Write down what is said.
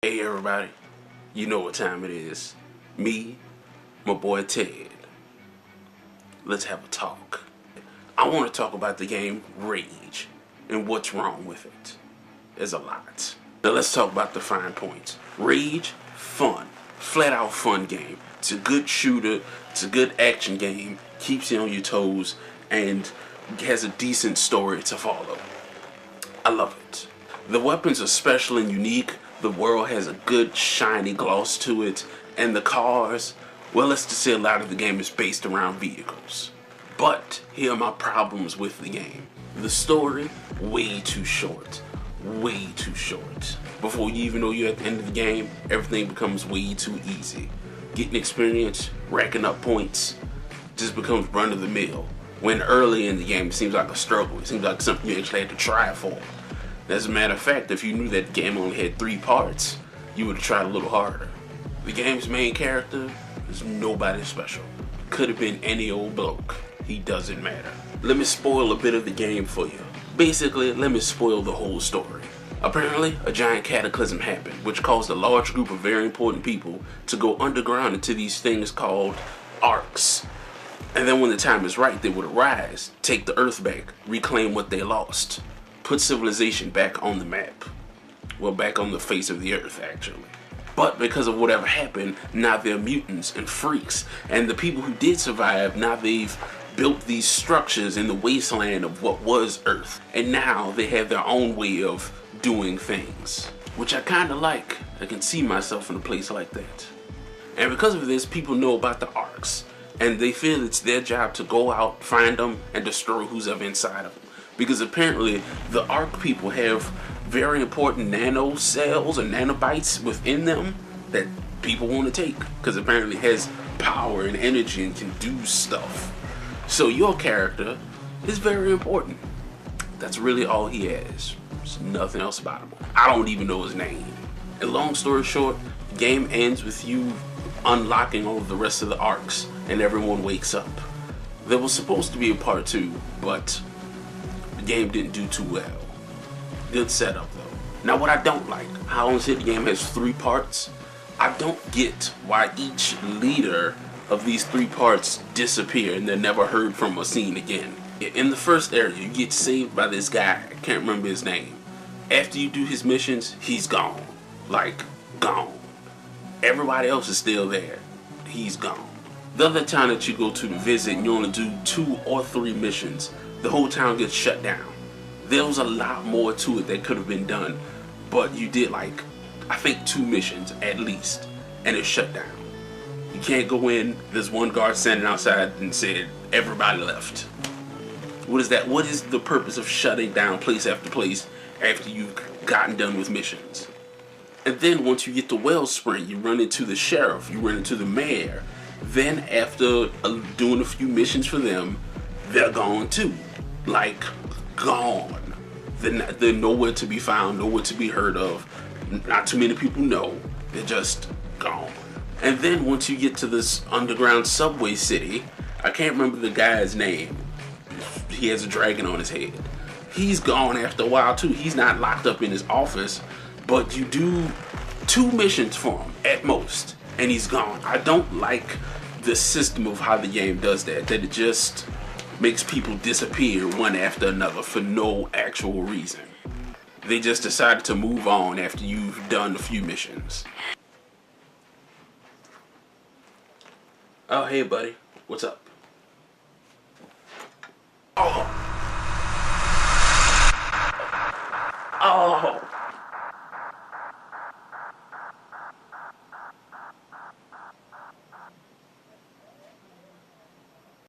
Hey everybody, you know what time it is. Me, my boy Ted. Let's have a talk. I want to talk about the game Rage and what's wrong with it. There's a lot. Now let's talk about the fine points. Rage, fun. Flat out fun game. It's a good shooter, it's a good action game, keeps you on your toes, and has a decent story to follow. I love it. The weapons are special and unique. The world has a good shiny gloss to it, and the cars, well, let's just say a lot of the game is based around vehicles. But here are my problems with the game. The story, way too short. Way too short. Before you even know you're at the end of the game, everything becomes way too easy. Getting experience, racking up points, just becomes run of the mill. When early in the game it seems like a struggle. It seems like something you actually had to try for. As a matter of fact, if you knew that the game only had 3 parts, you would have tried a little harder. The game's main character is nobody special. Could have been any old bloke. He doesn't matter. Let me spoil a bit of the game for you. Basically, let me spoil the whole story. Apparently, a giant cataclysm happened, which caused a large group of very important people to go underground into these things called arcs. And then when the time is right, they would arise, take the Earth back, reclaim what they lost. Put civilization back on the map. Well, back on the face of the earth, actually. But because of whatever happened, now they're mutants and freaks. And the people who did survive, now they've built these structures in the wasteland of what was Earth. And now they have their own way of doing things. Which I kind of like. I can see myself in a place like that. And because of this, people know about the arcs. And they feel it's their job to go out, find them, and destroy who's ever inside of them. Because apparently the ARC people have very important nano cells or nanobites within them that people want to take. Because apparently it has power and energy and can do stuff. So your character is very important. That's really all he has. There's nothing else about him. I don't even know his name. And long story short, the game ends with you unlocking all of the rest of the arcs and everyone wakes up. There was supposed to be a part 2, but the game didn't do too well. Good setup though. Now what I don't like, how on the game has 3 parts. I don't get why each leader of these 3 parts disappear and they're never heard from or seen again. In the first area, you get saved by this guy, I can't remember his name. After you do his missions, he's gone. Like, gone. Everybody else is still there. He's gone. The other time that you go to visit and you only do 2 or 3 missions, the whole town gets shut down. There was a lot more to it that could have been done, but you did like, I think 2 missions at least, and it's shut down. You can't go in, there's one guard standing outside and said, everybody left. What is that? What is the purpose of shutting down place after place after you've gotten done with missions? And then once you get to Wellspring, you run into the sheriff, you run into the mayor. Then after doing a few missions for them, they're gone too. Like, gone. They're nowhere to be found, nowhere to be heard of. Not too many people know. They're just gone. And then once you get to this underground subway city, I can't remember the guy's name. He has a dragon on his head. He's gone after a while too. He's not locked up in his office, but you do 2 missions for him at most, and he's gone. I don't like the system of how the game does that it just makes people disappear one after another for no actual reason. They just decided to move on after you've done a few missions. Oh, hey buddy, what's up? Oh,